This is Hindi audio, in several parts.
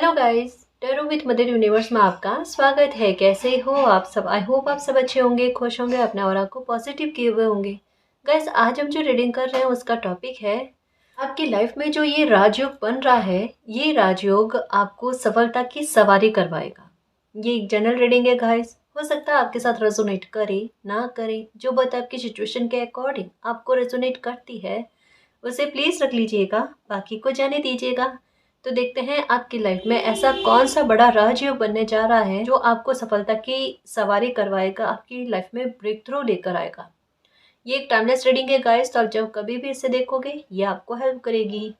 Hello guys, tarot with mother universe में आपका स्वागत है। कैसे हो आप सब? आई होप आप सब अच्छे होंगे, खुश होंगे, अपने ऑरा को पॉजिटिव किए हुए होंगे। गाइस, आज हम जो रीडिंग कर रहे हैं उसका टॉपिक है आपकी लाइफ में जो ये राजयोग बन रहा है, ये राजयोग आपको सफलता की सवारी करवाएगा। ये एक जनरल रीडिंग है गाइस। हो सकता है आपके साथ रेजोनेट करे ना करे, जो बात आपकी सिचुएशन के अकॉर्डिंग आपको रेजोनेट करती है उसे प्लीज रख लीजिएगा, बाकी को जाने दीजिएगा। तो देखते हैं आपकी लाइफ में ऐसा कौन सा बड़ा राजयोग बनने जा रहा है जो आपको सफलता की सवारी करवाएगा, आपकी लाइफ में ब्रेक थ्रू लेकर आएगा। ये एक टाइमलेस रीडिंग है गाइस, तो आप जब कभी भी इसे देखोगे ये आपको हेल्प करेगी।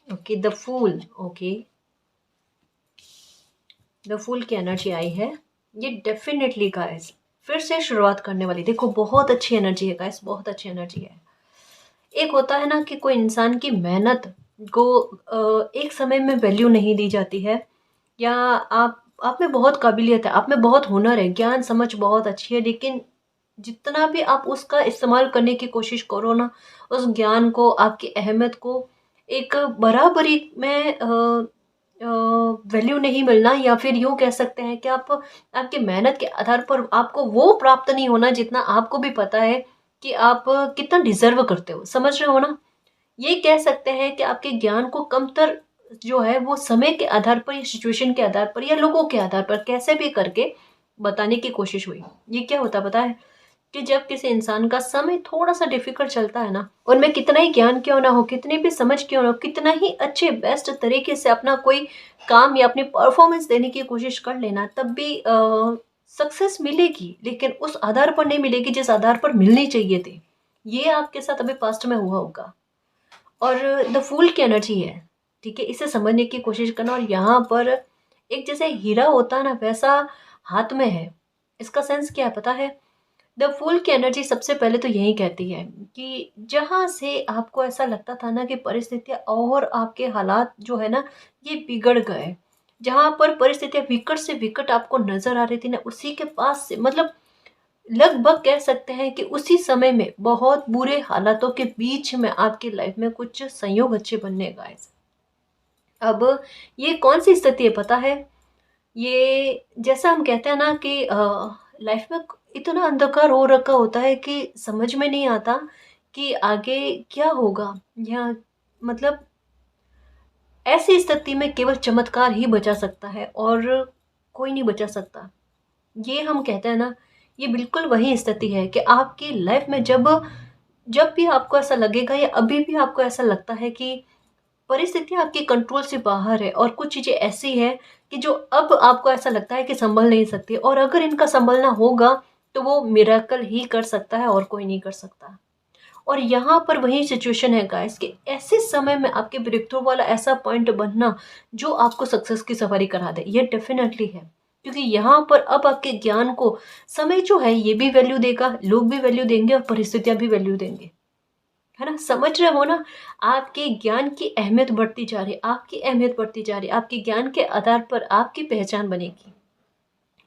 Okay, the fool. Okay, the fool की एनर्जी आई है। ये डेफिनेटली गाइस फिर से शुरुआत करने वाली, देखो बहुत अच्छी एनर्जी है गाइस, बहुत अच्छी एनर्जी है। एक होता है ना कि कोई इंसान की मेहनत को एक समय में वैल्यू नहीं दी जाती है, या आप में बहुत काबिलियत है, आप में बहुत हुनर है, ज्ञान समझ बहुत अच्छी है, लेकिन जितना भी आप उसका इस्तेमाल करने की कोशिश करो ना, उस ज्ञान को, आपकी अहमियत को एक बराबरी में वैल्यू नहीं मिलना, या फिर यूँ कह सकते हैं कि आप आपकी मेहनत के आधार पर आपको वो प्राप्त नहीं होना जितना आपको भी पता है कि आप कितना डिजर्व करते हो। समझ रहे हो ना? ये कह सकते हैं कि आपके ज्ञान को कमतर जो है वो समय के आधार पर या सिचुएशन के आधार पर या लोगों के आधार पर कैसे भी करके बताने की कोशिश हुई। ये क्या होता पता है कि जब किसी इंसान का समय थोड़ा सा डिफिकल्ट चलता है ना, उनमें कितना ही ज्ञान क्यों ना हो, कितनी भी समझ क्यों ना हो, कितना ही अच्छे बेस्ट तरीके से अपना कोई काम या अपनी परफॉर्मेंस देने की कोशिश कर लेना, तब भी सक्सेस मिलेगी, लेकिन उस आधार पर नहीं मिलेगी जिस आधार पर मिलनी चाहिए थी। ये आपके साथ अभी पास्ट में हुआ होगा। और द फूल की एनर्जी है, ठीक है, इसे समझने की कोशिश करना। और यहाँ पर एक जैसे हीरा होता है ना, वैसा हाथ में है। इसका सेंस क्या है पता है? द फूल की एनर्जी सबसे पहले तो यही कहती है कि जहाँ से आपको ऐसा लगता था ना कि परिस्थितियाँ और आपके हालात जो है ना ये बिगड़ गए, जहाँ पर परिस्थितियाँ विकट से विकट आपको नजर आ रही थी ना, उसी के पास से मतलब लगभग कह सकते हैं कि उसी समय में बहुत बुरे हालातों के बीच में आपकी लाइफ में कुछ संयोग अच्छे बनने गाइस। अब ये कौन सी स्थिति है पता है? ये जैसा हम कहते हैं ना कि लाइफ में इतना अंधकार हो रखा होता है कि समझ में नहीं आता कि आगे क्या होगा, या मतलब ऐसी स्थिति में केवल चमत्कार ही बचा सकता है और कोई नहीं बचा सकता। ये हम कहते हैं ना, ये बिल्कुल वही स्थिति है कि आपकी लाइफ में जब जब भी आपको ऐसा लगेगा या अभी भी आपको ऐसा लगता है कि परिस्थितियाँ आपके कंट्रोल से बाहर है और कुछ चीज़ें ऐसी हैं कि जो अब आपको ऐसा लगता है कि संभल नहीं सकती, और अगर इनका संभलना होगा तो वो मिरेकल ही कर सकता है और कोई नहीं कर सकता। और यहाँ पर वही सिचुएशन है गाइस कि ऐसे समय में आपके ब्रेक थ्रू वाला ऐसा पॉइंट बनना जो आपको सक्सेस की सवारी करा दे, ये डेफिनेटली है। क्योंकि यहाँ पर अब आपके ज्ञान को समय जो है ये भी वैल्यू देगा, लोग भी वैल्यू देंगे और परिस्थितियां भी वैल्यू देंगे। है ना? समझ रहे हो ना? आपके ज्ञान की अहमियत बढ़ती जा रही है, आपकी अहमियत बढ़ती जा रही है। आपके ज्ञान के आधार पर आपकी पहचान बनेगी,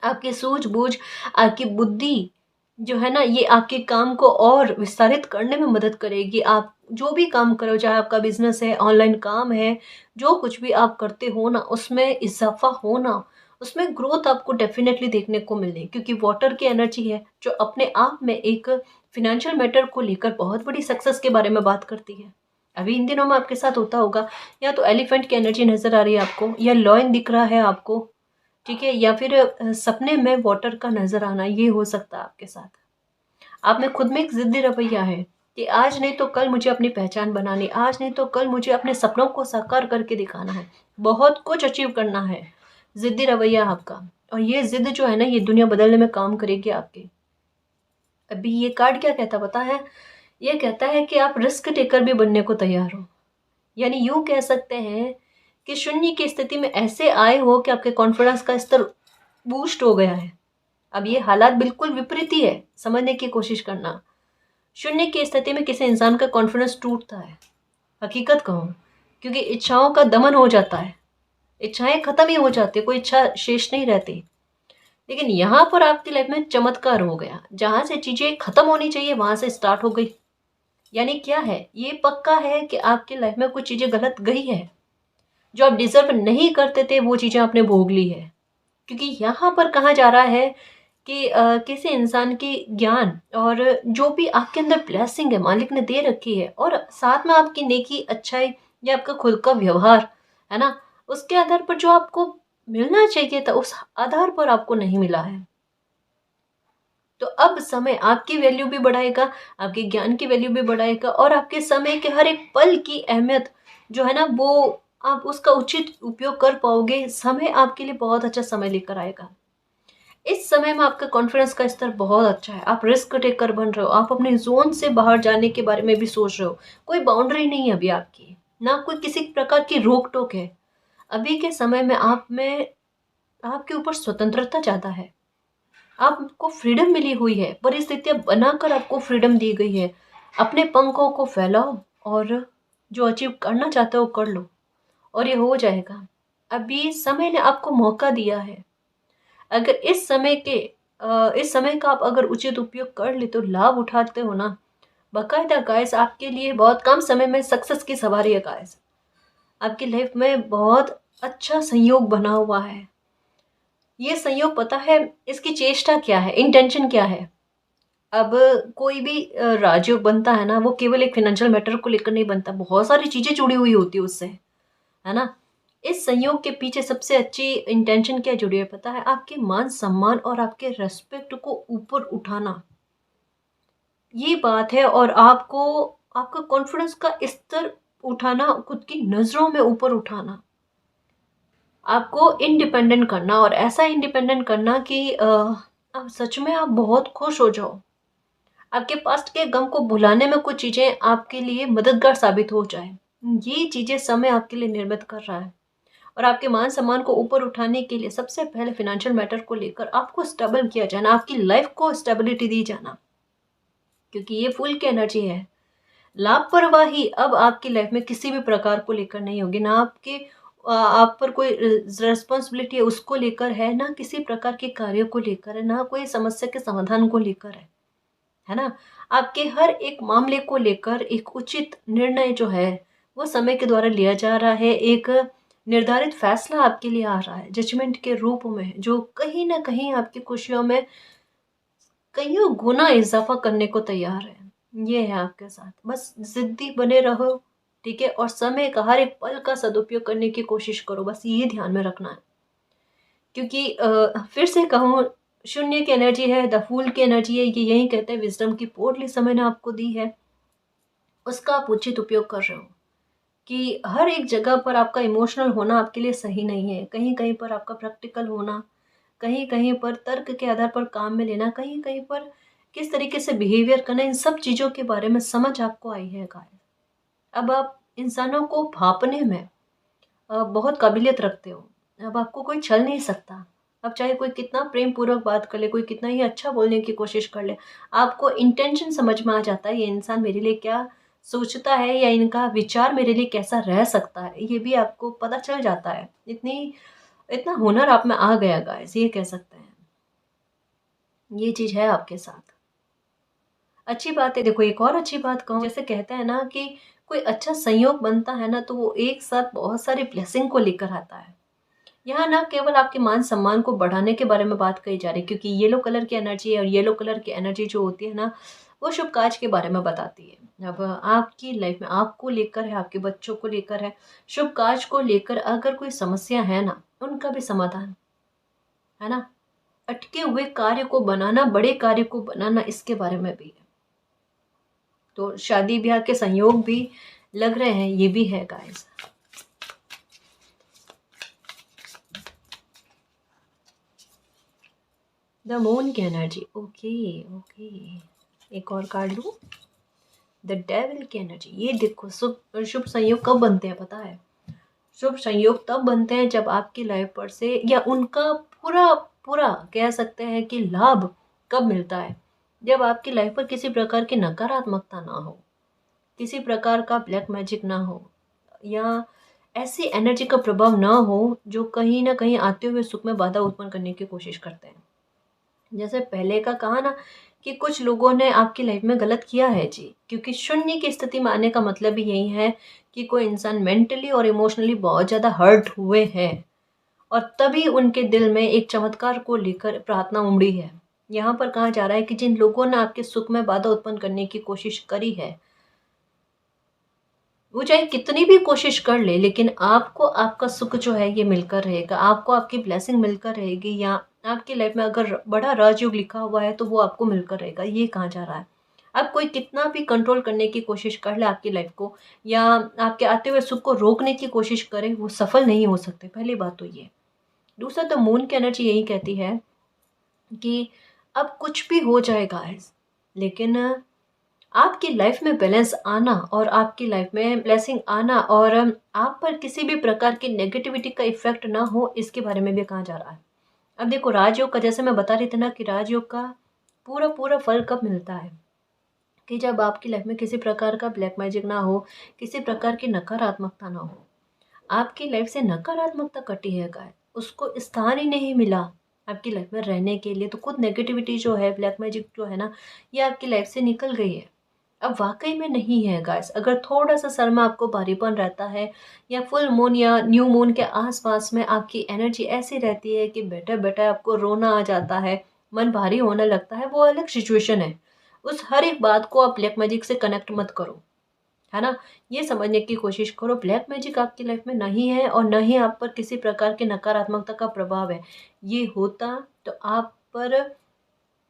आपकी सूझबूझ, आपकी बुद्धि जो है ना, ये आपके काम को और विस्तारित करने में मदद करेगी। आप जो भी काम करो, चाहे आपका बिजनेस है, ऑनलाइन काम है, जो कुछ भी आप करते हो ना, उसमें इजाफा होना, उसमें ग्रोथ आपको डेफिनेटली देखने को मिले, क्योंकि वाटर की एनर्जी है जो अपने आप में एक फिनेंशियल मैटर को लेकर बहुत बड़ी सक्सेस के बारे में बात करती है। अभी इन दिनों में आपके साथ होता होगा, या तो एलिफेंट की एनर्जी नजर आ रही है आपको, या लॉयन दिख रहा है आपको, ठीक है, या फिर सपने में वाटर का नजर आना, ये हो सकता है आपके साथ। आप में खुद में एक जिद्दी रवैया है कि आज नहीं तो कल मुझे अपनी पहचान बनानी, आज नहीं तो कल मुझे अपने सपनों को साकार करके दिखाना है, बहुत कुछ अचीव करना है। जिद्दी रवैया आपका, और ये जिद जो है ना ये दुनिया बदलने में काम करेगी आपके। अभी ये कार्ड क्या कहता पता है? ये कहता है कि आप रिस्क टेकर भी बनने को तैयार हो। यानी यूं कह सकते हैं कि शून्य की स्थिति में ऐसे आए हो कि आपके कॉन्फिडेंस का स्तर बूस्ट हो गया है। अब ये हालात बिल्कुल विपरीत ही है, समझने की कोशिश करना। शून्य की स्थिति में किसी इंसान का कॉन्फिडेंस टूटता है, हकीकत कहूँ क्योंकि इच्छाओं का दमन हो जाता है, इच्छाएं खत्म ही हो जाती, कोई इच्छा शेष नहीं रहती। लेकिन यहाँ पर आपकी लाइफ में चमत्कार हो गया, जहाँ से चीजें खत्म होनी चाहिए वहां से स्टार्ट हो गई। यानी क्या है, ये पक्का है कि आपकी लाइफ में कुछ चीजें गलत गई है, जो आप डिजर्व नहीं करते थे वो चीजें आपने भोग ली है। क्योंकि यहाँ पर कहा जा रहा है कि किसी इंसान की ज्ञान और जो भी आपके अंदर ब्लेसिंग है मालिक ने दे रखी है, और साथ में आपकी नेकी अच्छाई या आपका खुद का व्यवहार है ना, उसके आधार पर जो आपको मिलना चाहिए था उस आधार पर आपको नहीं मिला है। तो अब समय आपकी वैल्यू भी बढ़ाएगा, आपके ज्ञान की वैल्यू भी बढ़ाएगा, और आपके समय के हर एक पल की अहमियत जो है ना वो आप उसका उचित उपयोग कर पाओगे। समय आपके लिए बहुत अच्छा समय लेकर आएगा। इस समय में आपका कॉन्फिडेंस का स्तर बहुत अच्छा है, आप रिस्क टेकर बन रहे हो, आप अपने जोन से बाहर जाने के बारे में भी सोच रहे हो। कोई बाउंड्री नहीं है अभी आपकी, ना कोई किसी प्रकार की रोक टोक है। अभी के समय में आप में आपके ऊपर स्वतंत्रता ज़्यादा है, आपको फ्रीडम मिली हुई है, परिस्थितियां बनाकर आपको फ्रीडम दी गई है। अपने पंखों को फैलाओ और जो अचीव करना चाहते हो कर लो, और ये हो जाएगा। अभी समय ने आपको मौका दिया है। अगर इस समय का आप अगर उचित उपयोग कर ले तो लाभ उठाते हो ना, बकायदा गाइस आपके लिए बहुत कम समय में सक्सेस की सवारी है गाइस। आपकी लाइफ में बहुत अच्छा संयोग बना हुआ है। ये संयोग पता है इसकी चेष्टा क्या है, इंटेंशन क्या है। अब कोई भी राजयोग बनता है ना, वो केवल एक फाइनेंशियल मैटर को लेकर नहीं बनता, बहुत सारी चीजें जुड़ी हुई होती है उससे, है ना। इस संयोग के पीछे सबसे अच्छी इंटेंशन क्या जुड़ी है पता है, आपके मान सम्मान और आपके रेस्पेक्ट को ऊपर उठाना, ये बात है। और आपको आपका कॉन्फिडेंस का स्तर उठाना, खुद की नजरों में ऊपर उठाना, आपको इंडिपेंडेंट करना, और ऐसा इंडिपेंडेंट करना कि आप सच में आप बहुत खुश हो जाओ, आपके पास्ट के गम को भुलाने में कुछ चीजें आपके लिए मददगार साबित हो जाए। ये चीजें समय आपके लिए निर्मित कर रहा है। और आपके मान सम्मान को ऊपर उठाने के लिए सबसे पहले फाइनेंशियल मैटर को लेकर आपको स्टेबल किया जाना, आपकी लाइफ को स्टेबिलिटी दी जाना, क्योंकि ये फुल की एनर्जी है। लापरवाही अब आपकी लाइफ में किसी भी प्रकार को लेकर नहीं होगी, ना आपके आप पर कोई रिस्पॉन्सिबिलिटी है उसको लेकर है, ना किसी प्रकार के कार्य को लेकर है, ना कोई समस्या के समाधान को लेकर है ना। आपके हर एक मामले को लेकर एक उचित निर्णय जो है वो समय के द्वारा लिया जा रहा है। एक निर्धारित फैसला आपके लिए आ रहा है जजमेंट के रूप में, जो कहीं ना कहीं आपकी खुशियों में कईयों गुना इजाफा करने को तैयार है। ये है आपके साथ, बस जिद्दी बने रहो, ठीक है, और समय का हर एक पल का सदुपयोग करने की कोशिश करो, बस ये ध्यान में रखना है। क्योंकि फिर से कहूँ, शून्य की एनर्जी है, द फूल की एनर्जी है, ये यही कहते हैं विजडम की पोटली समय ने आपको दी है, उसका आप उचित उपयोग कर रहे हो। कि हर एक जगह पर आपका इमोशनल होना आपके लिए सही नहीं है, कहीं कहीं पर आपका प्रैक्टिकल होना, कहीं कहीं पर तर्क के आधार पर काम में लेना, कहीं कहीं पर किस तरीके से बिहेवियर करना, इन सब चीज़ों के बारे में समझ आपको आई है गाइस। अब आप इंसानों को भांपने में बहुत काबिलियत रखते हो। अब आपको कोई छल नहीं सकता। अब चाहे कोई कितना प्रेम पूर्वक बात कर ले, कोई कितना ही अच्छा बोलने की कोशिश कर ले, आपको इंटेंशन समझ में आ जाता है ये इंसान मेरे लिए क्या सोचता है, या इनका विचार मेरे लिए कैसा रह सकता है, ये भी आपको पता चल जाता है। इतना हुनर आप में आ गया गाइस, ये कह सकते हैं। ये चीज़ है आपके साथ। अच्छी बात है, देखो एक और अच्छी बात कहूँ, जैसे कहते हैं ना कि कोई अच्छा संयोग बनता है ना तो वो एक साथ बहुत सारी ब्लेसिंग को लेकर आता है। यहाँ ना केवल आपके मान सम्मान को बढ़ाने के बारे में बात कही जा रही है, क्योंकि येलो कलर की एनर्जी है, और येलो कलर की एनर्जी जो होती है ना वो शुभ काज के बारे में बताती है। अब आपकी लाइफ में आपको लेकर है, आपके बच्चों को लेकर है, शुभ काज को लेकर अगर कोई समस्या है ना, उनका भी समाधान, है ना। अटके हुए कार्य को बनाना, बड़े कार्य को बनाना, इसके बारे में भी है। तो शादी ब्याह के संयोग भी लग रहे हैं, ये भी है गाइस। द मून की एनर्जी, ओके ओके, एक और कार्ड लूं। द डेविल की एनर्जी, ये देखो शुभ शुभ संयोग कब बनते हैं पता है, शुभ संयोग तब बनते हैं जब आपकी लाइफ पर से, या उनका पूरा पूरा कह सकते हैं कि लाभ कब मिलता है, जब आपकी लाइफ पर किसी प्रकार की नकारात्मकता ना हो, किसी प्रकार का ब्लैक मैजिक ना हो, या ऐसी एनर्जी का प्रभाव ना हो जो कहीं न कहीं आते हुए सुख में बाधा उत्पन्न करने की कोशिश करते हैं। जैसे पहले का कहा ना कि कुछ लोगों ने आपकी लाइफ में गलत किया है जी, क्योंकि शून्य की स्थिति में आने का मतलब ही यही है कि कोई इंसान मेंटली और इमोशनली बहुत ज़्यादा हर्ट हुए हैं और तभी उनके दिल में एक चमत्कार को लेकर प्रार्थना उमड़ी है। यहाँ पर कहा जा रहा है कि जिन लोगों ने आपके सुख में बाधा उत्पन्न करने की कोशिश करी है, वो चाहे कितनी भी कोशिश कर ले, लेकिन आपको आपका सुख जो है ये मिलकर रहेगा, आपको आपकी ब्लेसिंग मिलकर रहेगी, या आपकी लाइफ में अगर बड़ा राजयोग लिखा हुआ है तो वो आपको मिलकर रहेगा, ये कहा जा रहा है। अब कोई कितना भी कंट्रोल करने की कोशिश कर ले आपकी लाइफ को, या आपके आते हुए सुख को रोकने की कोशिश करे, वो सफल नहीं हो सकते। पहली बात तो ये। दूसरा, तो मून की एनर्जी यही कहती है कि अब कुछ भी हो जाए गाइस, लेकिन आपकी लाइफ में बैलेंस आना और आपकी लाइफ में ब्लेसिंग आना और आप पर किसी भी प्रकार की नेगेटिविटी का इफेक्ट ना हो, इसके बारे में भी कहा जा रहा है। अब देखो, राजयोग का, जैसे मैं बता रही थी ना कि राजयोग का पूरा पूरा फल कब मिलता है, कि जब आपकी लाइफ में किसी प्रकार का ब्लैक मैजिक ना हो, किसी प्रकार की नकारात्मकता ना हो। आपकी लाइफ से नकारात्मकता कटी है गाय, उसको स्थान ही नहीं मिला आपकी लाइफ में रहने के लिए, तो खुद नेगेटिविटी जो है, ब्लैक मैजिक जो है ना, ये आपकी लाइफ से निकल गई है। अब वाकई में नहीं है गाइस। अगर थोड़ा सा सर में आपको भारीपन रहता है, या फुल मून या न्यू मून के आसपास में आपकी एनर्जी ऐसी रहती है कि बैठे बैठे आपको रोना आ जाता है, मन भारी होने लगता है, वो अलग सिचुएशन है। उस हर एक बात को आप ब्लैक मैजिक से कनेक्ट मत करो, है ना। ये समझने की कोशिश करो, ब्लैक मैजिक आपकी लाइफ में नहीं है और न ही आप पर किसी प्रकार की नकारात्मकता का प्रभाव है। ये होता तो आप पर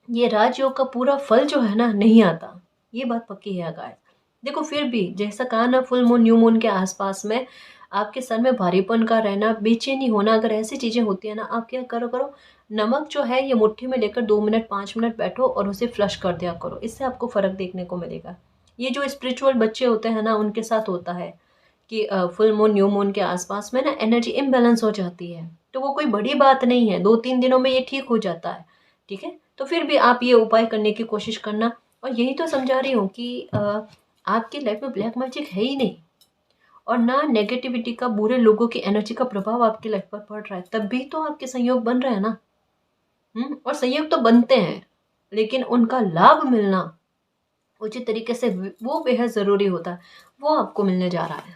ये राजयोग का पूरा फल जो है ना नहीं आता, ये बात पक्की है गाइस। देखो, फिर भी जैसा कहा ना, फुल मून न्यू मून के आसपास में आपके सर में भारीपन का रहना, बेचैनी होना, अगर ऐसी चीजें होती है ना, आप क्या करो करो, नमक जो है ये मुट्ठी में लेकर 2 मिनट 5 मिनट बैठो और उसे फ्लश कर दिया करो, इससे आपको फर्क देखने को मिलेगा। ये जो स्पिरिचुअल बच्चे होते हैं ना, उनके साथ होता है कि फुल मून न्यू मून के आसपास में ना एनर्जी इम्बैलेंस हो जाती है, तो वो कोई बड़ी बात नहीं है, 2-3 दिनों में ये ठीक हो जाता है। ठीक है, तो फिर भी आप ये उपाय करने की कोशिश करना। और यही तो समझा रही हूँ कि आपकी लाइफ में ब्लैक मैजिक है ही नहीं, और ना नेगेटिविटी का, बुरे लोगों की एनर्जी का प्रभाव आपकी लाइफ पर पड़ रहा है, तब भी तो आपके संयोग बन रहे हैं ना। और संयोग तो बनते हैं, लेकिन उनका लाभ मिलना उचित तरीके से वो बेहद जरूरी होता है, वो आपको मिलने जा रहा है।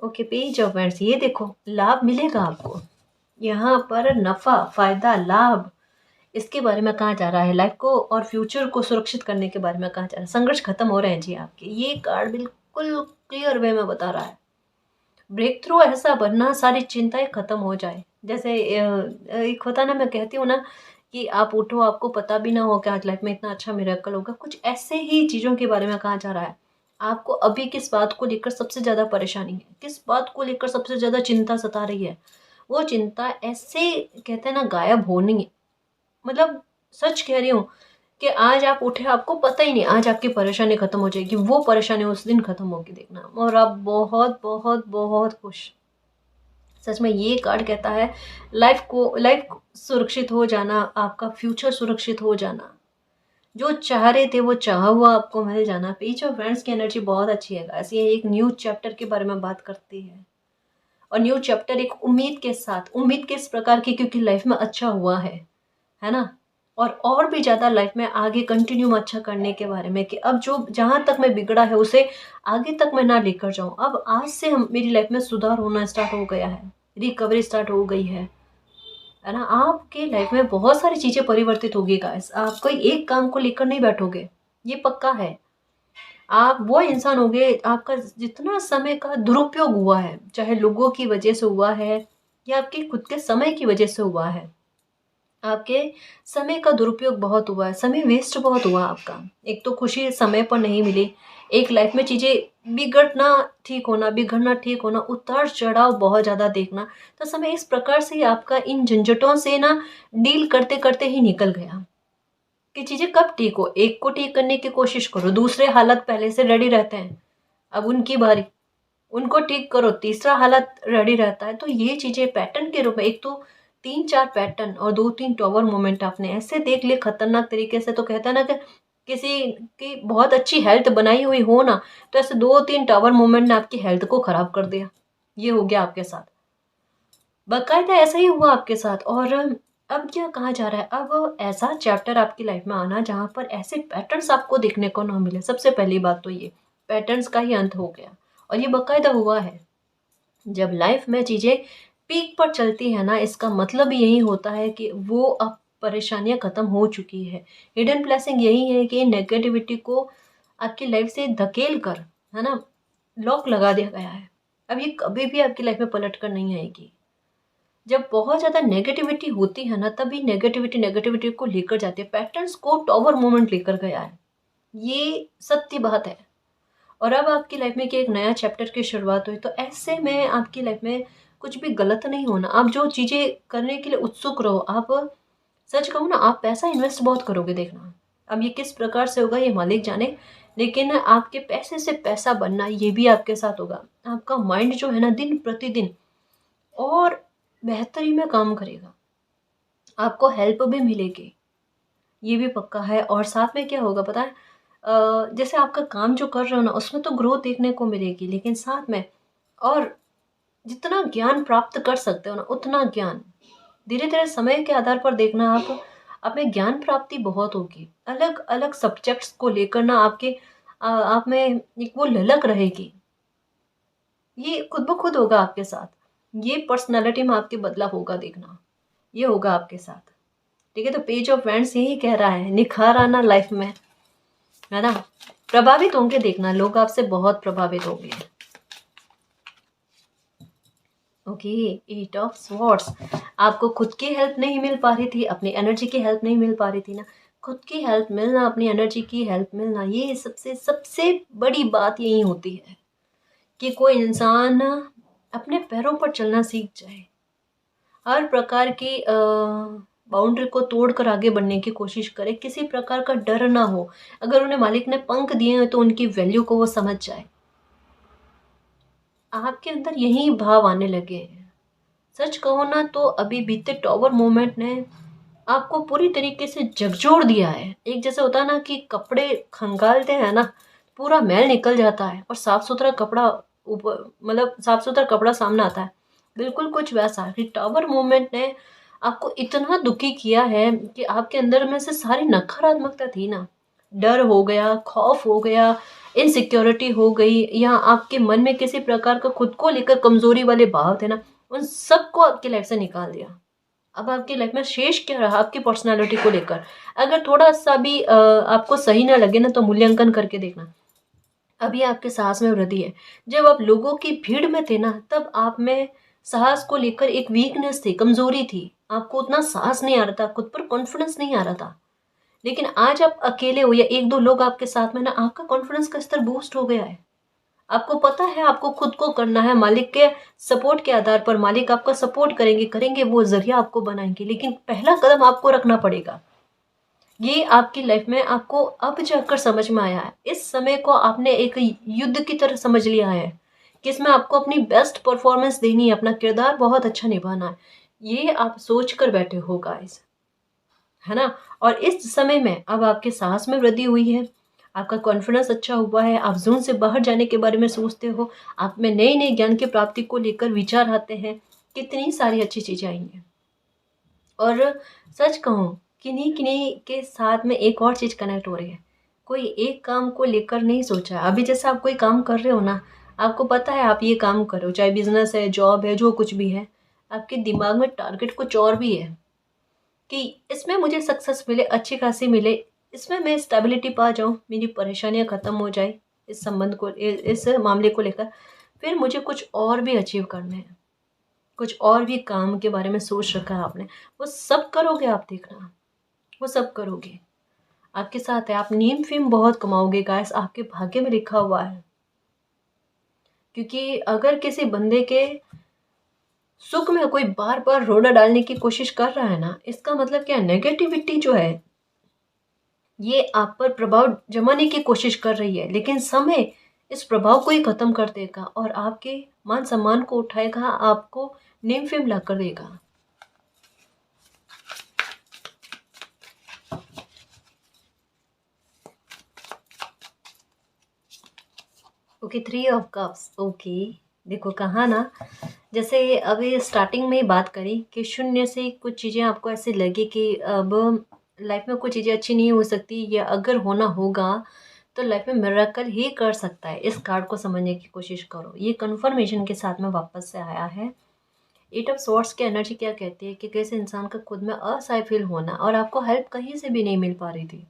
ओके, पेज ऑफ वांड्स, ये देखो, लाभ मिलेगा आपको यहाँ पर, नफा, फायदा, लाभ, इसके बारे में कहा जा रहा है। लाइफ को और फ्यूचर को सुरक्षित करने के बारे में कहा जा रहा है। संघर्ष खत्म हो रहे हैं जी आपके, ये कार्ड बिल्कुल क्लियर वे में बता रहा है। ब्रेक थ्रू ऐसा बनना, सारी चिंताएं खत्म हो जाए। जैसे एक होता ना, मैं कहती हूँ ना कि आप उठो, आपको पता भी ना हो कि आज लाइफ में इतना अच्छा मिरेकल होगा, कुछ ऐसे ही चीज़ों के बारे में कहा जा रहा है। आपको अभी किस बात को लेकर सबसे ज़्यादा परेशानी है, किस बात को लेकर सबसे ज़्यादा चिंता सता रही है, वो चिंता ऐसे, कहते हैं ना, गायब होनी है। मतलब सच कह रही हूँ कि आज आप उठे, आपको पता ही नहीं आज आपकी परेशानी खत्म हो जाएगी, वो परेशानी उस दिन खत्म होगी, देखना, और आप बहुत बहुत बहुत खुश। सच में ये कार्ड कहता है लाइफ सुरक्षित हो जाना, आपका फ्यूचर सुरक्षित हो जाना, जो चाह रहे थे वो चाहा हुआ आपको मिल जाना। पेज ऑफ फ्रेंड्स की एनर्जी बहुत अच्छी है गाइस, ये एक न्यू चैप्टर के बारे में बात करती है, और न्यू चैप्टर एक उम्मीद के साथ, उम्मीद किस प्रकार की, क्योंकि लाइफ में अच्छा हुआ है ना, और भी ज़्यादा लाइफ में आगे कंटिन्यू अच्छा करने के बारे में, कि अब जो जहाँ तक मैं बिगड़ा है उसे आगे तक मैं ना लेकर जाऊँ, अब आज से हम मेरी लाइफ में सुधार होना स्टार्ट हो गया है, रिकवरी स्टार्ट हो गई है ना। आपके लाइफ में बहुत सारी चीज़ें परिवर्तित होगी गाइस, आप कोई एक काम को लेकर नहीं बैठोगे, ये पक्का है। आप वो इंसान होगे, आपका जितना समय का दुरुपयोग हुआ है, चाहे लोगों की वजह से हुआ है या आपके खुद के समय की वजह से हुआ है, आपके समय का दुरुपयोग बहुत हुआ है, समय वेस्ट बहुत हुआ आपका। एक तो खुशी समय पर नहीं मिली, एक लाइफ में चीज़ें बिगड़ना ठीक होना, उतार चढ़ाव बहुत ज़्यादा देखना, तो समय इस प्रकार से ही आपका इन झंझटों से ना डील करते करते ही निकल गया कि चीज़ें कब ठीक हो। एक को ठीक करने की कोशिश करो, दूसरे हालत पहले से रेडी रहते हैं, अब उनकी बारी, उनको ठीक करो, तीसरा हालत रेडी रहता है। तो ये चीज़ें पैटर्न के रूप में, एक तो 3-4 पैटर्न और 2-3 टॉवर मोमेंट आपने ऐसे देख लिए खतरनाक तरीके से, तो कहता है ना कि किसी की बहुत अच्छी हेल्थ बनाई हुई हो ना, तो ऐसे 2-3 टावर मूवमेंट ने आपकी हेल्थ को खराब कर दिया। ये हो गया आपके साथ, बाकायदा ऐसा ही हुआ आपके साथ। और अब क्या कहा जा रहा है, अब ऐसा चैप्टर आपकी लाइफ में आना जहाँ पर ऐसे पैटर्न्स आपको देखने को ना मिले। सबसे पहली बात तो ये पैटर्न्स का ही अंत हो गया, और ये बाकायदा हुआ है। जब लाइफ में चीज़ें पीक पर चलती है ना, इसका मतलब यही होता है कि वो अब परेशानियां खत्म हो चुकी है। हिडन ब्लेसिंग यही है कि नेगेटिविटी को आपकी लाइफ से धकेल कर, है ना, लॉक लगा दिया गया है। अब ये कभी भी आपकी लाइफ में पलट कर नहीं आएगी। जब बहुत ज़्यादा नेगेटिविटी होती है ना, तभी नेगेटिविटी नेगेटिविटी को लेकर जाती है। पैटर्न्स को टॉवर मोमेंट लेकर गया है, ये सत्य बात है। और अब आपकी लाइफ में कि एक नया चैप्टर की शुरुआत हुई, तो ऐसे में आपकी लाइफ में कुछ भी गलत नहीं होना। आप जो चीज़ें करने के लिए उत्सुक रहो, आप सच कहूँ ना, आप पैसा इन्वेस्ट बहुत करोगे, देखना। अब ये किस प्रकार से होगा ये मालिक जाने, लेकिन आपके पैसे से पैसा बनना ये भी आपके साथ होगा। आपका माइंड जो है ना, दिन प्रतिदिन और बेहतरी में काम करेगा, आपको हेल्प भी मिलेगी, ये भी पक्का है। और साथ में क्या होगा पता है, जैसे आपका काम जो कर रहे हो ना, उसमें तो ग्रोथ देखने को मिलेगी, लेकिन साथ में और जितना ज्ञान प्राप्त कर सकते हो ना, उतना ज्ञान धीरे धीरे समय के आधार पर देखना, आप में ज्ञान प्राप्ति बहुत होगी। अलग अलग सब्जेक्ट्स को लेकर ना आपके आप में एक वो ललक रहेगी। ये खुद ब खुद होगा आपके साथ, ये पर्सनालिटी में आपके बदलाव होगा, देखना, ये होगा आपके साथ। ठीक है, तो पेज ऑफ वैंड्स यही कह रहा है, निखार आना लाइफ में, है ना। प्रभावित होंगे, देखना, लोग आपसे बहुत प्रभावित होंगे। Okay, 8 of swords. आपको खुद की हेल्प नहीं मिल पा रही थी, अपनी एनर्जी की हेल्प नहीं मिल पा रही थी ना। खुद की हेल्प मिलना, अपनी एनर्जी की हेल्प मिलना, ये सबसे सबसे बड़ी बात यही होती है कि कोई इंसान अपने पैरों पर चलना सीख जाए, हर प्रकार की बाउंड्री को तोड़कर आगे बढ़ने की कोशिश करे, किसी प्रकार का डर ना हो। अगर उन्हें मालिक ने पंख दिए हैं तो उनकी वैल्यू को वो समझ जाए। आपके अंदर यही भाव आने लगे हैं। सच कहो ना, तो अभी बीते टॉवर मोमेंट ने आपको पूरी तरीके से झकझोर दिया है। एक जैसे होता है ना कि कपड़े खंगालते हैं ना, पूरा मैल निकल जाता है और साफ सुथरा कपड़ा ऊपर, मतलब साफ सुथरा कपड़ा सामने आता है, बिल्कुल कुछ वैसा कि टॉवर मूवमेंट ने आपको इतना दुखी किया है कि आपके अंदर में से सारी नकारात्मकता थी ना, डर हो गया, खौफ हो गया, इनसिक्योरिटी हो गई, या आपके मन में किसी प्रकार का खुद को लेकर कमजोरी वाले भाव थे ना, उन सबको आपकी लाइफ से निकाल दिया। अब आपकी लाइफ में शेष क्या रहा, आपकी पर्सनालिटी को लेकर। अगर थोड़ा सा भी आपको सही ना लगे ना, तो मूल्यांकन करके देखना। अभी आपके साहस में वृद्धि है। जब आप लोगों की भीड़ में थे ना, तब आप में साहस को लेकर एक वीकनेस थी, कमजोरी थी। आपको उतना साहस नहीं आ रहा था, खुद पर कॉन्फिडेंस नहीं आ रहा था। लेकिन आज आप अकेले हो या एक दो लोग आपके साथ में ना, आपका कॉन्फिडेंस का स्तर बूस्ट हो गया है। आपको पता है आपको खुद को करना है, मालिक के सपोर्ट के आधार पर। मालिक आपका सपोर्ट करेंगे करेंगे, वो जरिया आपको बनाएंगे, लेकिन पहला कदम आपको रखना पड़ेगा। ये आपकी लाइफ में आपको अब जाकर समझ में आया है। इस समय को आपने एक युद्ध की तरह समझ लिया है कि इसमें आपको अपनी बेस्ट परफॉर्मेंस देनी है, अपना किरदार बहुत अच्छा निभाना है। ये आप सोच कर बैठे हो गाइस, है ना। और इस समय में अब आपके साहस में वृद्धि हुई है, आपका कॉन्फिडेंस अच्छा हुआ है, आप जोन से बाहर जाने के बारे में सोचते हो, आप में नए नए ज्ञान की प्राप्ति को लेकर विचार आते हैं, कितनी सारी अच्छी चीजें आई हैं। और सच कहूँ, किन्हीं किन्हीं के साथ में एक और चीज कनेक्ट हो रही है। कोई एक काम को लेकर नहीं सोचा। अभी जैसे आप कोई काम कर रहे हो ना, आपको पता है आप ये काम करो, चाहे बिजनेस है, जॉब है, जो कुछ भी है, आपके दिमाग में टारगेट कुछ और भी है कि इसमें मुझे सक्सेस मिले, अच्छी खासी मिले, इसमें मैं स्टेबिलिटी पा जाऊँ, मेरी परेशानियाँ ख़त्म हो जाए, इस संबंध को, इस मामले को लेकर। फिर मुझे कुछ और भी अचीव करने हैं, कुछ और भी काम के बारे में सोच रखा है आपने, वो सब करोगे आप, देखना, वो सब करोगे। आपके साथ है, आप नेम फेम बहुत कमाओगे गाइस, आपके भाग्य में लिखा हुआ है। क्योंकि अगर किसी बंदे के सुख में कोई बार बार रोना डालने की कोशिश कर रहा है ना, इसका मतलब क्या, नेगेटिविटी जो है ये आप पर प्रभाव जमाने की कोशिश कर रही है, लेकिन समय इस प्रभाव को ही खत्म कर देगा और आपके मान सम्मान को उठाएगा, आपको नेम फेम ला कर देगा। Okay, 3 of cups, okay. देखो कहा ना, जैसे अभी स्टार्टिंग में ही बात करी कि शून्य से कुछ चीज़ें आपको ऐसे लगी कि अब लाइफ में कुछ चीज़ें अच्छी नहीं हो सकती, या अगर होना होगा तो लाइफ में मिरेकल ही कर सकता है। इस कार्ड को समझने की कोशिश करो, ये कन्फर्मेशन के साथ में वापस से आया है। एट ऑफ स्वॉर्ड्स की एनर्जी क्या कहती है कि कैसे इंसान का खुद में असहाय फील होना, और आपको हेल्प कहीं से भी नहीं मिल पा रही थी।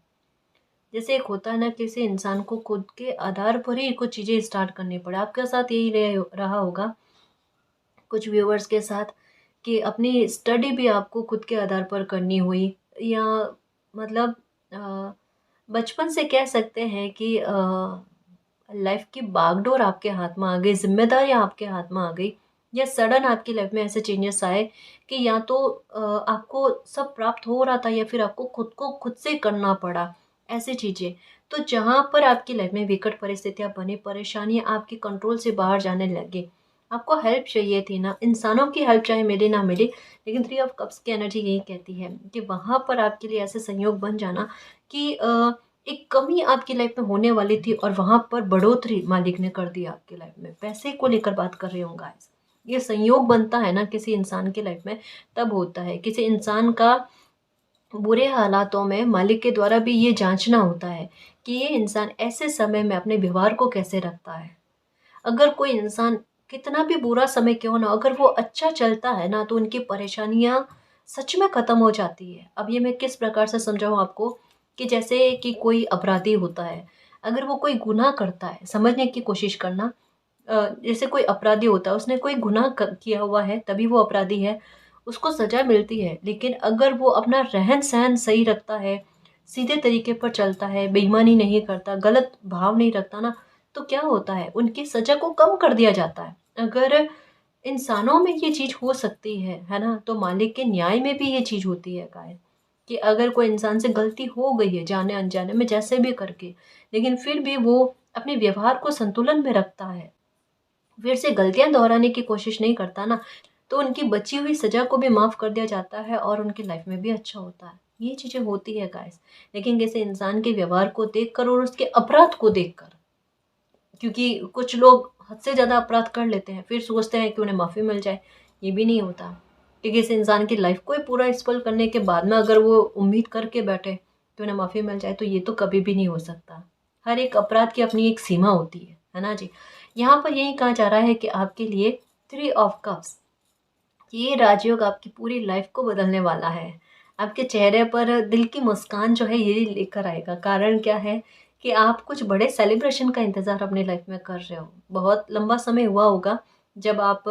जैसे एक होता है ना, किसी इंसान को खुद के आधार पर ही कुछ चीज़ें स्टार्ट करनी पड़े। आपके साथ यही रहा होगा कुछ व्यूअर्स के साथ, कि अपनी स्टडी भी आपको खुद के आधार पर करनी हुई, या मतलब अ, बचपन से कह सकते हैं कि लाइफ की बागडोर आपके हाथ में आ गई, जिम्मेदारियाँ आपके हाथ में आ गई, या सडन आपकी लाइफ में ऐसे चेंजेस आए कि या तो आपको सब प्राप्त हो रहा था, या फिर आपको खुद को खुद से करना पड़ा ऐसी चीज़ें। तो जहाँ पर आपकी लाइफ में विकट परिस्थितियाँ बनी, परेशानियाँ आपके कंट्रोल से बाहर जाने लगी, आपको हेल्प चाहिए थी ना, इंसानों की हेल्प चाहे मिले ना मिले, लेकिन 3 ऑफ कप्स की एनर्जी यही कहती है कि वहाँ पर आपके लिए ऐसे संयोग बन जाना कि एक कमी आपकी लाइफ में होने वाली थी, और वहाँ पर बढ़ोतरी मालिक ने कर दी आपकी लाइफ में। पैसे को लेकर बात कर रही हूँ गाइस। ये संयोग बनता है ना किसी इंसान की लाइफ में, तब होता है। किसी इंसान का बुरे हालातों में मालिक के द्वारा भी ये जांचना होता है कि ये इंसान ऐसे समय में अपने व्यवहार को कैसे रखता है। अगर कोई इंसान कितना भी बुरा समय क्यों ना, अगर वो अच्छा चलता है ना, तो उनकी परेशानियाँ सच में ख़त्म हो जाती है। अब ये मैं किस प्रकार से समझाऊँ आपको, कि जैसे कि कोई अपराधी होता है, अगर वो कोई गुनाह करता है, समझने की कोशिश करना। जैसे कोई अपराधी होता है, उसने कोई गुनाह किया हुआ है तभी वो अपराधी है, उसको सजा मिलती है। लेकिन अगर वो अपना रहन सहन सही रखता है, सीधे तरीके पर चलता है, बेईमानी नहीं करता, गलत भाव नहीं रखता ना, तो क्या होता है, उनकी सजा को कम कर दिया जाता है। अगर इंसानों में ये चीज़ हो सकती है ना, तो मालिक के न्याय में भी ये चीज़ होती है गाय, कि अगर कोई इंसान से गलती हो गई है जाने अनजाने में जैसे भी करके, लेकिन फिर भी वो अपने व्यवहार को संतुलन में रखता है, फिर से गलतियां दोहराने की कोशिश नहीं करता ना, तो उनकी बची हुई सजा को भी माफ़ कर दिया जाता है, और उनकी लाइफ में भी अच्छा होता है। ये चीज़ें होती है गाइस। लेकिन किसी इंसान के व्यवहार को देखकर और उसके अपराध को देखकर, क्योंकि कुछ लोग हद से ज़्यादा अपराध कर लेते हैं, फिर सोचते हैं कि उन्हें माफ़ी मिल जाए। ये भी नहीं होता, क्योंकि इस इंसान की लाइफ को ही पूरा स्पॉइल करने के बाद में अगर वो उम्मीद करके बैठे कि उन्हें माफ़ी मिल जाए, तो ये तो कभी भी नहीं हो सकता। हर एक अपराध की अपनी एक सीमा होती है ना जी। यहाँ पर यही कहा जा रहा है कि आपके लिए 3 ऑफ कप्स, ये राजयोग आपकी पूरी लाइफ को बदलने वाला है। आपके चेहरे पर दिल की मुस्कान जो है यही लेकर आएगा। कारण क्या है कि आप कुछ बड़े सेलिब्रेशन का इंतज़ार अपनी लाइफ में कर रहे हो। बहुत लंबा समय हुआ होगा जब आप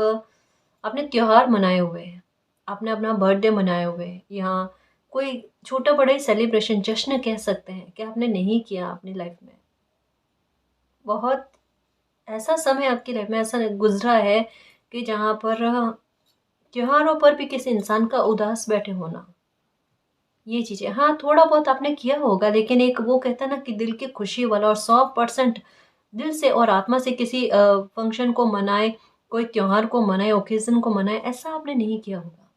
अपने त्योहार मनाए हुए हैं, आपने अपना बर्थडे मनाए हुए हैं, या कोई छोटा-बड़ा ही सेलिब्रेशन, जश्न कह सकते हैं, कि आपने नहीं किया अपनी लाइफ में। बहुत ऐसा समय आपकी लाइफ में ऐसा गुज़रा है कि जहाँ पर त्योहारों पर भी किसी इंसान का उदास बैठे होना, ये चीज़ें, हाँ, थोड़ा बहुत आपने किया होगा, लेकिन एक वो कहता है ना कि दिल की खुशी वाला, और 100% दिल से और आत्मा से किसी फंक्शन को मनाए, कोई त्योहार को मनाए, ओकेज़न को मनाए, ऐसा आपने नहीं किया होगा।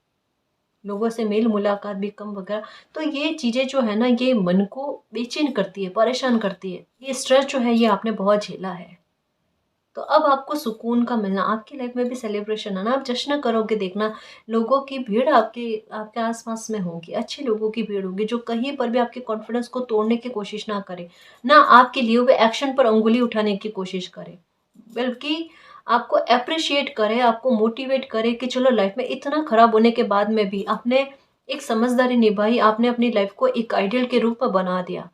लोगों से मेल मुलाकात भी कम वगैरह। तो ये चीज़ें जो है ना, ये मन को बेचैन करती है, परेशान करती है। ये स्ट्रेस जो है ये आपने बहुत झेला है। तो अब आपको सुकून का मिलना, आपकी लाइफ में भी सेलिब्रेशन है ना, आप जश्न करोगे, देखना लोगों की भीड़ आपके आपके आस-पास में होगी, अच्छे लोगों की भीड़ होगी, जो कहीं पर भी आपके कॉन्फिडेंस को तोड़ने की कोशिश ना करे, ना आपके लिए हुए एक्शन पर उँगली उठाने की कोशिश करे, बल्कि आपको एप्रिशिएट करे, आपको मोटिवेट करे कि चलो, लाइफ में इतना खराब होने के बाद में भी आपने एक समझदारी निभाई, आपने अपनी लाइफ को एक आइडियल के रूप में बना दिया।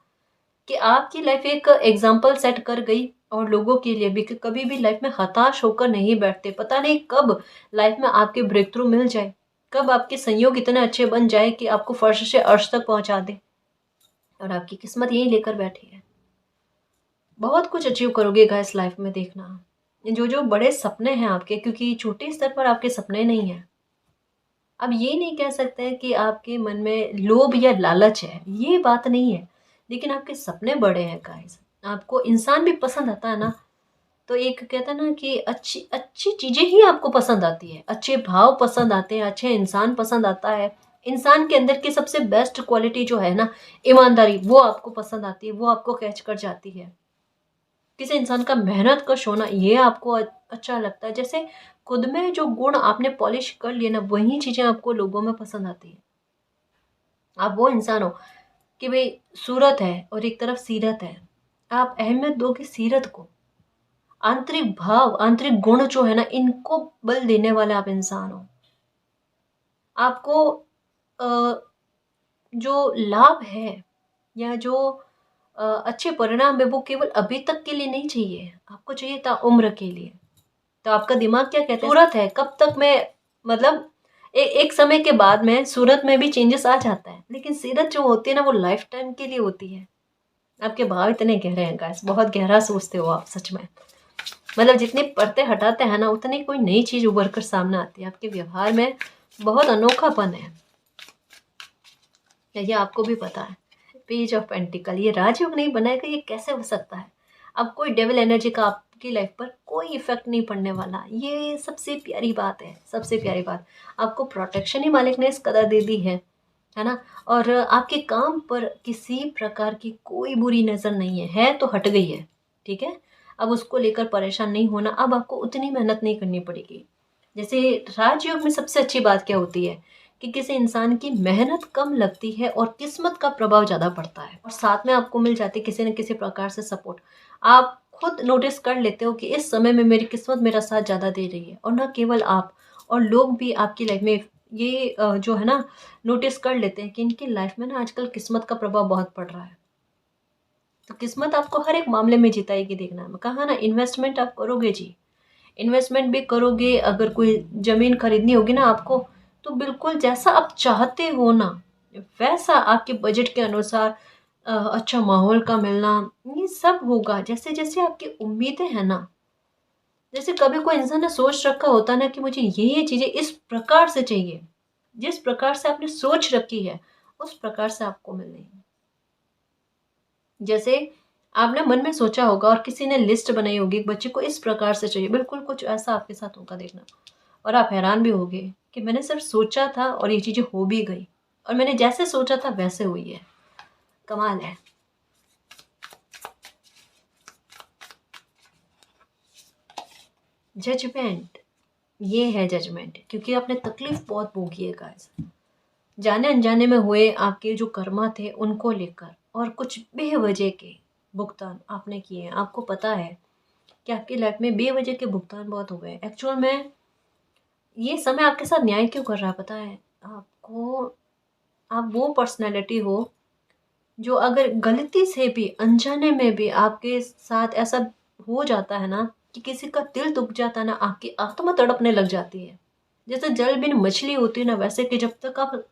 कि आपकी लाइफ एक एग्जाम्पल सेट कर गई, और लोगों के लिए भी, कि कभी भी लाइफ में हताश होकर नहीं बैठते। पता नहीं कब लाइफ में आपके ब्रेक थ्रू मिल जाए, कब आपके संयोग इतने अच्छे बन जाए कि आपको फर्श से अर्श तक पहुंचा दे, और आपकी किस्मत यही लेकर बैठी है। बहुत कुछ अचीव करोगे गाइस लाइफ में, देखना जो जो बड़े सपने हैं आपके, क्योंकि छोटे स्तर पर आपके सपने नहीं है। अब ये नहीं कह सकते कि आपके मन में लोभ या लालच है, ये बात नहीं है। लेकिन आपके सपने बड़े हैं गाइस। आपको इंसान भी पसंद आता है ना, तो एक कहता है ना कि अच्छी अच्छी चीज़ें ही आपको पसंद आती है, अच्छे भाव पसंद आते हैं, अच्छे इंसान पसंद आता है। इंसान के अंदर की सबसे बेस्ट क्वालिटी जो है ना, ईमानदारी, वो आपको पसंद आती है, वो आपको कैच कर जाती है। किसी इंसान का मेहनत कश होना ये आपको अच्छा लगता है। जैसे खुद में जो गुण आपने पॉलिश कर लिए ना, वही चीज़ें आपको लोगों में पसंद आती है। आप वो इंसान हो कि भाई सूरत है और एक तरफ सीरत है, आप अहमियत दोगे सीरत को। आंतरिक भाव, आंतरिक गुण जो है ना, इनको बल देने वाले आप इंसान हो। आपको अ, जो लाभ है या जो अच्छे परिणाम है वो केवल अभी तक के लिए नहीं चाहिए, आपको चाहिए था उम्र के लिए। तो आपका दिमाग क्या कहता है, सूरत है कब तक मैं, मतलब एक समय के बाद में सूरत में भी चेंजेस आ जाता है, लेकिन सीरत जो होती है ना वो लाइफ टाइम के लिए होती है। आपके भाव इतने गहरे हैं गाइस, बहुत गहरा सोचते हो आप सच में। मतलब जितने पर्दे हटाते हैं ना, उतनी कोई नई चीज उभर कर सामने आती है। आपके व्यवहार में बहुत अनोखापन है, या ये आपको भी पता है। पेज ऑफ पेंटिकल, ये राजयोग नहीं बनाएगा, ये कैसे हो सकता है। अब कोई डेविल एनर्जी का आपकी लाइफ पर कोई इफेक्ट नहीं पड़ने वाला, ये सबसे प्यारी बात है, सबसे प्यारी बात। आपको प्रोटेक्शन ही मालिक ने इस कदर दे दी है ना। और आपके काम पर किसी प्रकार की कोई बुरी नज़र नहीं है तो हट गई है, ठीक है। अब उसको लेकर परेशान नहीं होना, अब आपको उतनी मेहनत नहीं करनी पड़ेगी। जैसे राजयोग में सबसे अच्छी बात क्या होती है कि किसी इंसान की मेहनत कम लगती है और किस्मत का प्रभाव ज़्यादा पड़ता है, और साथ में आपको मिल जाती है किसी न किसी प्रकार से सपोर्ट। आप खुद नोटिस कर लेते हो कि इस समय में मेरी किस्मत मेरा साथ ज़्यादा दे रही है, और ना केवल आप, और लोग भी आपकी लाइफ में ये जो है ना नोटिस कर लेते हैं कि इनकी लाइफ में ना आजकल किस्मत का प्रभाव बहुत पड़ रहा है। तो किस्मत आपको हर एक मामले में जिताएगी, देखना है। कहा ना, इन्वेस्टमेंट आप करोगे जी, इन्वेस्टमेंट भी करोगे। अगर कोई ज़मीन खरीदनी होगी ना आपको, तो बिल्कुल जैसा आप चाहते हो ना, वैसा आपके बजट के अनुसार अच्छा माहौल का मिलना, ये सब होगा जैसे जैसे आपकी उम्मीदें हैं ना। जैसे कभी कोई इंसान ने सोच रखा होता है ना कि मुझे ये चीज़ें इस प्रकार से चाहिए, जिस प्रकार से आपने सोच रखी है उस प्रकार से आपको मिलनी है। जैसे आपने मन में सोचा होगा और किसी ने लिस्ट बनाई होगी, एक बच्चे को इस प्रकार से चाहिए, बिल्कुल कुछ ऐसा आपके साथ होगा, देखना। और आप हैरान भी होगे कि मैंने सिर्फ सोचा था और ये चीज़ें हो भी गई, और मैंने जैसे सोचा था वैसे हुई है। कमाल है। जजमेंट, ये है जजमेंट, क्योंकि आपने तकलीफ बहुत भोगी है गाइस। जाने अनजाने में हुए आपके जो कर्मा थे उनको लेकर, और कुछ बेवजह के भुगतान आपने किए हैं। आपको पता है कि आपकी लाइफ में बेवजह के भुगतान बहुत हुए हैं। एक्चुअल में ये समय आपके साथ न्याय क्यों कर रहा है पता है आपको। आप वो पर्सनैलिटी हो जो अगर गलती से भी, अनजाने में भी आपके साथ ऐसा हो जाता है ना कि किसी का दिल दुख जाता है ना, आपकी आत्मा तड़पने लग जाती है। जैसे जल बिन मछली होती है ना, वैसे कि जब तक आप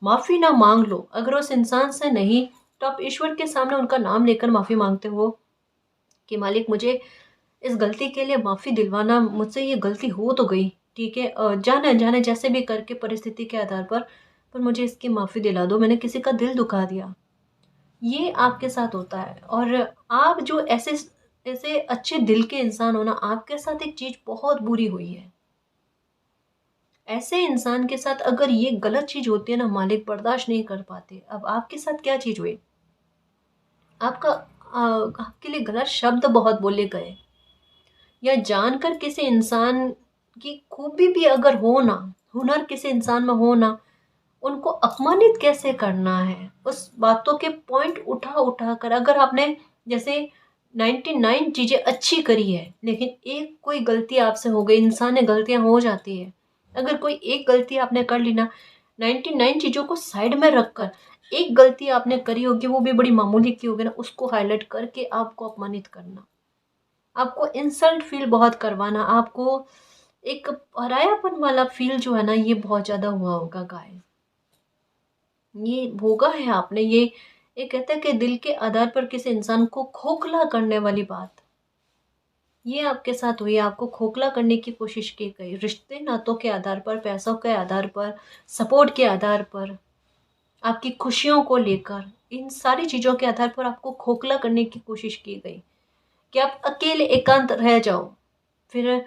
माफ़ी ना मांग लो अगर उस इंसान से नहीं, तो आप ईश्वर के सामने उनका नाम लेकर माफ़ी मांगते हो कि मालिक मुझे इस गलती के लिए माफ़ी दिलवाना, मुझसे ये गलती हो तो गई, ठीक है, जाने अनजाने जैसे भी करके परिस्थिति के आधार पर मुझे इसकी माफ़ी दिला दो, मैंने किसी का दिल दुखा दिया। ये आपके साथ होता है, और आप जो ऐसे ऐसे अच्छे दिल के इंसान हो ना, आपके साथ एक चीज़ बहुत बुरी हुई है। ऐसे इंसान के साथ अगर ये गलत चीज़ होती है ना, मालिक बर्दाश्त नहीं कर पाते। अब आपके साथ क्या चीज़ हुई, आपका आपके लिए गलत शब्द बहुत बोले गए, या जानकर किसी इंसान की खूबी भी अगर हो ना, हुनर किसी इंसान में हो ना, उनको अपमानित कैसे करना है, उस बातों के पॉइंट उठा उठा कर। अगर आपने जैसे 99 चीज़ें अच्छी करी है, लेकिन एक कोई गलती आपसे हो गई, इंसान ने गलतियां हो जाती है। अगर कोई एक गलती आपने कर ली ना, 99 चीज़ों को साइड में रखकर एक गलती आपने करी होगी, वो भी बड़ी मामूली की होगी ना, उसको हाईलाइट करके आपको अपमानित करना, आपको इंसल्ट फील बहुत करवाना, आपको एक परायापन वाला फील जो है ना, ये बहुत ज़्यादा हुआ होगा गाइस। ये भोगा है आपने ये कहते हैं कि दिल के आधार पर किसी इंसान को खोखला करने वाली बात, ये आपके साथ हुई। आपको खोखला करने की कोशिश की गई, रिश्ते नातों के आधार पर, पैसों के आधार पर, सपोर्ट के आधार पर, आपकी खुशियों को लेकर, इन सारी चीज़ों के आधार पर आपको खोखला करने की कोशिश की गई कि आप अकेले एकांत रह जाओ। फिर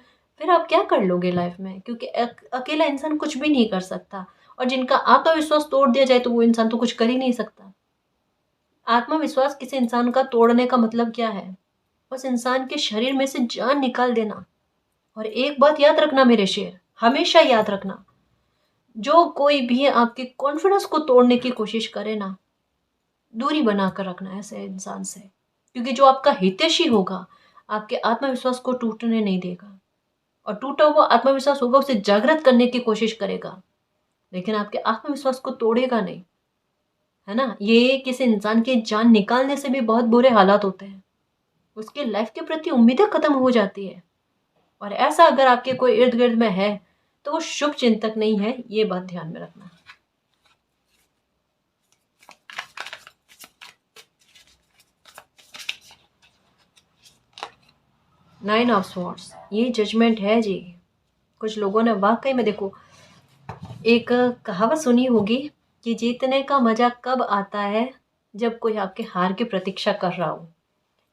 फिर आप क्या कर लोगे लाइफ में, क्योंकि अकेला इंसान कुछ भी नहीं कर सकता, और जिनका आत्मविश्वास तोड़ दिया जाए तो वो इंसान तो कुछ कर ही नहीं सकता। आत्मविश्वास किसी इंसान का तोड़ने का मतलब क्या है, उस इंसान के शरीर में से जान निकाल देना। और एक बात याद रखना मेरे शेर, हमेशा याद रखना, जो कोई भी आपके कॉन्फिडेंस को तोड़ने की कोशिश करे ना, दूरी बनाकर रखना ऐसे इंसान से, क्योंकि जो आपका हितैषी होगा आपके आत्मविश्वास को टूटने नहीं देगा, और टूटा हुआ आत्मविश्वास होगा उसे जागृत करने की कोशिश करेगा, लेकिन आपके आत्मविश्वास को तोड़ेगा नहीं, है ना। ये किसी इंसान की जान निकालने से भी बहुत बुरे हालात होते हैं, उसकी लाइफ के प्रति उम्मीदें खत्म हो जाती है। और ऐसा अगर आपके कोई इर्द गिर्द में है तो वो शुभ चिंतक नहीं है, ये बात ध्यान में रखना। नाइन ऑफ स्वॉर्ड्स, ये जजमेंट है जी। कुछ लोगों ने वाकई में, देखो, एक कहावत सुनी होगी कि जीतने का मजा कब आता है, जब कोई आपके हार की प्रतीक्षा कर रहा हो।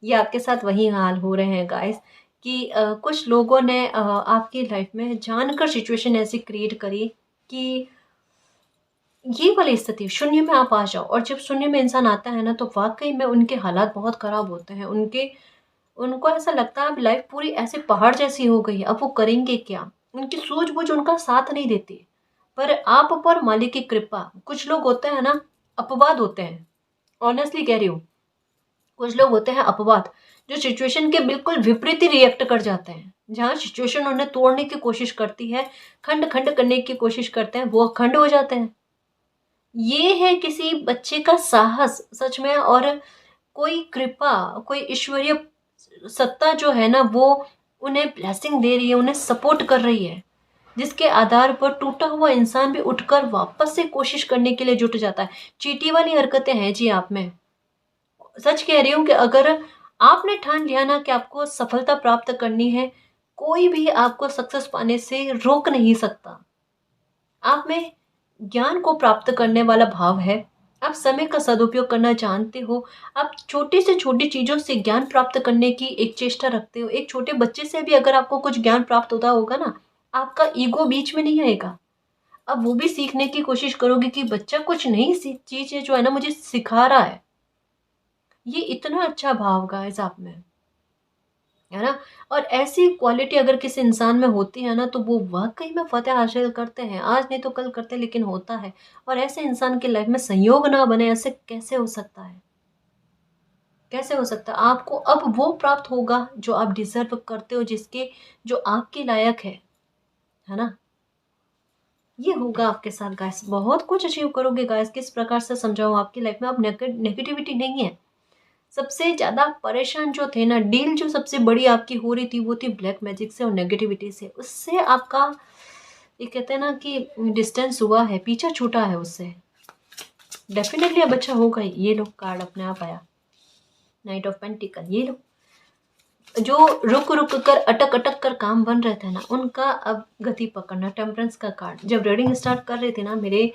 ये आपके साथ वही हाल हो रहे हैं गाइस, कि कुछ लोगों ने आपकी लाइफ में जानकर सिचुएशन ऐसी क्रिएट करी कि ये वाली स्थिति शून्य में आप आ जाओ, और जब शून्य में इंसान आता है ना तो वाकई में उनके हालात बहुत खराब होते हैं। उनको ऐसा लगता है अब लाइफ पूरी ऐसे पहाड़ जैसी हो गई है, अब वो करेंगे क्या, उनकी सूझबूझ उनका साथ नहीं देती। पर आप पर मालिक की कृपा, कुछ लोग होते हैं ना, अपवाद होते हैं, ऑनेस्टली कह रही हूँ, कुछ लोग होते हैं अपवाद, जो सिचुएशन के बिल्कुल विपरीत ही रिएक्ट कर जाते हैं। जहाँ सिचुएशन उन्हें तोड़ने की कोशिश करती है, खंड खंड करने की कोशिश करते हैं, वो अखंड हो जाते हैं। ये है किसी बच्चे का साहस सच में, और कोई कृपा, कोई ईश्वरीय सत्ता जो है ना, वो उन्हें ब्लेसिंग दे रही है, उन्हें सपोर्ट कर रही है, जिसके आधार पर टूटा हुआ इंसान भी उठकर वापस से कोशिश करने के लिए जुट जाता है। चींटी वाली हरकतें हैं जी आप में। सच कह रही हूँ कि अगर आपने ठान लिया ना कि आपको सफलता प्राप्त करनी है, कोई भी आपको सक्सेस पाने से रोक नहीं सकता। आप में ज्ञान को प्राप्त करने वाला भाव है, आप समय का सदुपयोग करना जानते हो, आप छोटी से छोटी चीज़ों से ज्ञान प्राप्त करने की एक चेष्टा रखते हो। एक छोटे बच्चे से भी अगर आपको कुछ ज्ञान प्राप्त होता होगा ना, आपका ईगो बीच में नहीं आएगा। अब वो भी सीखने की कोशिश करोगे कि बच्चा कुछ नई चीज़ है जो है ना मुझे सिखा रहा है। ये इतना अच्छा भाव गाइस आप में, है ना। और ऐसी क्वालिटी अगर किसी इंसान में होती है ना, तो वो वाकई में फतेह हासिल करते हैं, आज नहीं तो कल करते, लेकिन होता है। और ऐसे इंसान की लाइफ में संयोग ना बने, ऐसे कैसे हो सकता है, कैसे हो सकता है। आपको अब वो प्राप्त होगा जो आप डिजर्व करते हो, जिसके जो आपके लायक है ना। ये होगा आपके साथ गाइस, बहुत कुछ अचीव करोगे गाइस। किस प्रकार से समझाऊं, आपकी लाइफ में अब नेगेटिविटी नहीं है। सबसे ज़्यादा परेशान जो थे ना, डील जो सबसे बड़ी आपकी हो रही थी, वो थी ब्लैक मैजिक से और नेगेटिविटी से। उससे आपका, ये कहते हैं ना कि डिस्टेंस हुआ है, पीछा छूटा है उससे। डेफिनेटली अब अच्छा होगा ही। ये लो कार्ड अपने आप आया, नाइट ऑफ पेंटिकल। ये लो, जो रुक रुक कर अटक अटक कर काम बन रहे थे ना, उनका अब गति पकड़ना। टेम्परेंस का कार्ड जब रीडिंग स्टार्ट कर रही थी ना, मेरे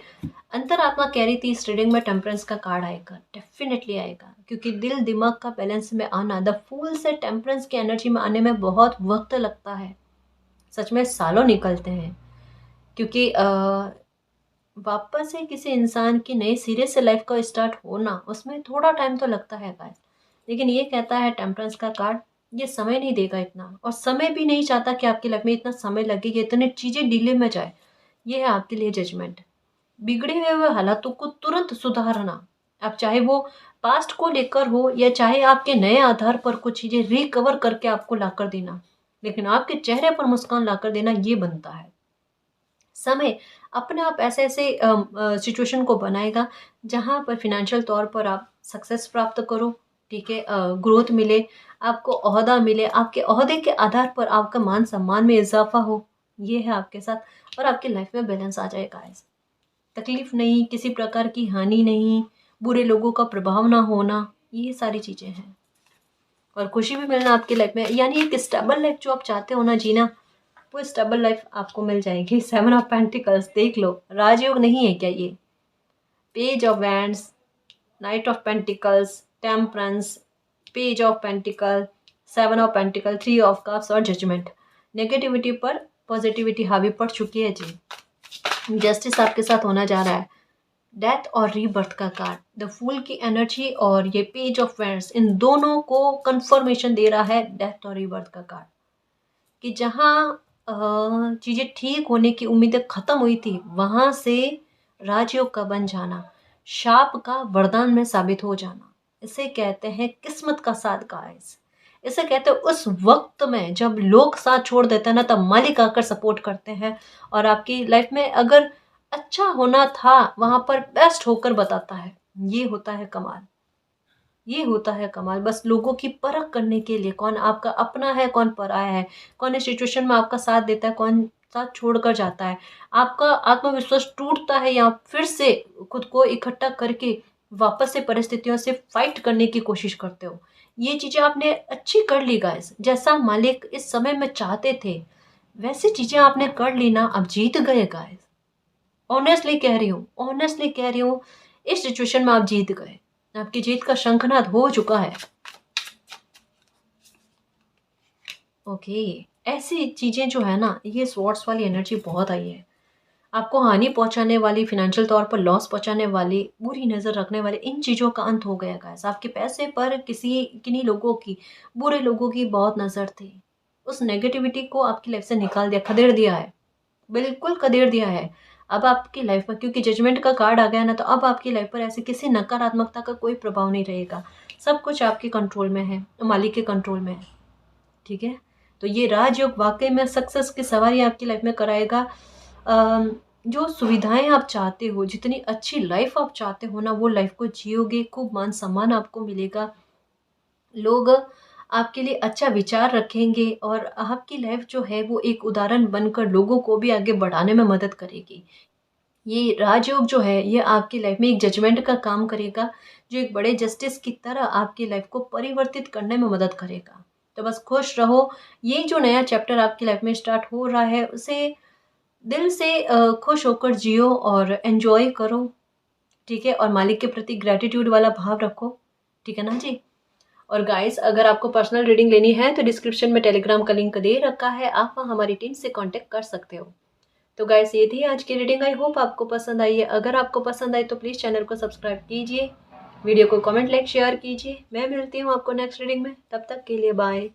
अंतरात्मा कह रही थी इस रीडिंग में टेम्परेंस का कार्ड आएगा, डेफिनेटली आएगा, क्योंकि दिल दिमाग का बैलेंस में आना, द फूल से टेम्परेंस की एनर्जी में आने में बहुत वक्त लगता है। सच में सालों निकलते हैं, क्योंकि वापस से किसी इंसान की नई सिरे से लाइफ का स्टार्ट होना, उसमें थोड़ा टाइम तो लगता है गाइस। लेकिन ये कहता है टेम्परेंस का कार्ड, ये समय नहीं देगा इतना, और समय भी नहीं चाहता कि आपकी लाइफ में इतना समय लगे कि इतनी चीज़ें डिले में जाए। ये है आपके लिए जजमेंट। बिगड़े हुए हालातों को तुरंत सुधारना, अब चाहे वो पास्ट को लेकर हो या चाहे आपके नए आधार पर कुछ चीज़ें रिकवर करके आपको लाकर देना, लेकिन आपके चेहरे पर मुस्कान लाकर देना, ये बनता है। समय अपने आप ऐसे ऐसे सिचुएशन को बनाएगा जहाँ पर फिनेंशियल तौर पर आप सक्सेस प्राप्त करो, ठीक है, ग्रोथ मिले, आपको ओहदा मिले, आपके ओहदे के आधार पर आपका मान सम्मान में इजाफा हो। ये है आपके साथ, और आपकी लाइफ में बैलेंस आ जाएगा। ऐसे तकलीफ नहीं, किसी प्रकार की हानि नहीं, बुरे लोगों का प्रभाव ना होना, ये सारी चीज़ें हैं। और खुशी भी मिलना आपकी लाइफ में, यानी एक स्टेबल लाइफ जो आप चाहते हो ना जीना, वो स्टेबल लाइफ आपको मिल जाएगी। 7 ऑफ पेंटिकल्स देख लो, राजयोग नहीं है क्या ये? Page of wands, night of pentacles, temperance, page of pentacle, 7 of pentacle, 3 of cups और जजमेंट। नेगेटिविटी पर पॉजिटिविटी हावी पड़ चुकी है जी। जस्टिस आपके साथ होना जा रहा है। डेथ और रीबर्थ का कार्ड, द फूल की एनर्जी और ये पेज ऑफ वेंड्स, इन दोनों को कंफर्मेशन दे रहा है डेथ और रीबर्थ का कार्ड, कि जहाँ चीज़ें ठीक होने की उम्मीदें खत्म हुई थी, वहाँ से राजयोग का बन जाना, शाप का वरदान में साबित हो जाना, इसे कहते हैं किस्मत का साथ गाइस। इसे कहते हैं उस वक्त में जब लोग साथ छोड़ देते हैं ना, तब मालिक आकर सपोर्ट करते हैं और आपकी लाइफ में अगर अच्छा होना था वहां पर बेस्ट होकर बताता है। ये होता है कमाल, ये होता है कमाल। बस लोगों की परख करने के लिए, कौन आपका अपना है कौन पराया है, कौन इस सिचुएशन में आपका साथ देता है कौन साथ छोड़कर जाता है, आपका आत्मविश्वास टूटता है या फिर से खुद को इकट्ठा करके वापस से परिस्थितियों से फाइट करने की कोशिश करते हो। ये चीजें आपने अच्छी कर ली गाइस, जैसा मालिक इस समय में चाहते थे वैसी चीजें आपने कर ली ना, अब जीत गए गाइस। ऑनेस्टली कह रही हूँ, ऑनेस्टली कह रही हूँ, इस सिचुएशन में आप जीत गए, आपकी जीत का शंखनाद हो चुका है। ओके, ऐसी चीजें जो है ना, ये स्वॉर्ड्स वाली एनर्जी बहुत आई है। आपको हानि पहुंचाने वाली, फिनेंशियल तौर पर लॉस पहुंचाने वाली, बुरी नजर रखने वाले इन चीजों का अंत हो गया गाइस। आपके पैसे पर किन्हीं लोगों की, बुरे लोगों की बहुत नजर थी, उस नेगेटिविटी को आपकी लाइफ से निकाल दिया, खदेड़ दिया है, बिल्कुल खदेड़ दिया है। अब आपकी लाइफ पर क्योंकि जजमेंट का कार्ड आ गया ना, तो अब आपकी लाइफ पर ऐसी किसी नकारात्मकता का कोई प्रभाव नहीं रहेगा। सब कुछ आपके कंट्रोल में है, मालिक के कंट्रोल में है। ठीक है, तो ये राजयोग वाकई में सक्सेस की सवारी आपकी लाइफ में कराएगा। जो सुविधाएं आप चाहते हो, जितनी अच्छी लाइफ आप चाहते हो ना, वो लाइफ को जियोगे, खूब मान सम्मान आपको मिलेगा, लोग आपके लिए अच्छा विचार रखेंगे और आपकी लाइफ जो है वो एक उदाहरण बनकर लोगों को भी आगे बढ़ाने में मदद करेगी। ये राजयोग जो है ये आपकी लाइफ में एक जजमेंट का काम करेगा, जो एक बड़े जस्टिस की तरह आपकी लाइफ को परिवर्तित करने में मदद करेगा। तो बस खुश रहो, ये जो नया चैप्टर आपकी लाइफ में स्टार्ट हो रहा है उसे दिल से खुश होकर जियो और एंजॉय करो। ठीक है, और मालिक के प्रति ग्रेटिट्यूड वाला भाव रखो। ठीक है ना जी। और गाइस, अगर आपको पर्सनल रीडिंग लेनी है तो डिस्क्रिप्शन में टेलीग्राम का लिंक दे रखा है, आप वहाँ हमारी टीम से कांटेक्ट कर सकते हो। तो गाइस, ये थी आज की रीडिंग, आई होप आपको पसंद आई है। अगर आपको पसंद आई तो प्लीज़ चैनल को सब्सक्राइब कीजिए, वीडियो को कमेंट लाइक शेयर कीजिए। मैं मिलती हूँ आपको नेक्स्ट रीडिंग में, तब तक के लिए बाय।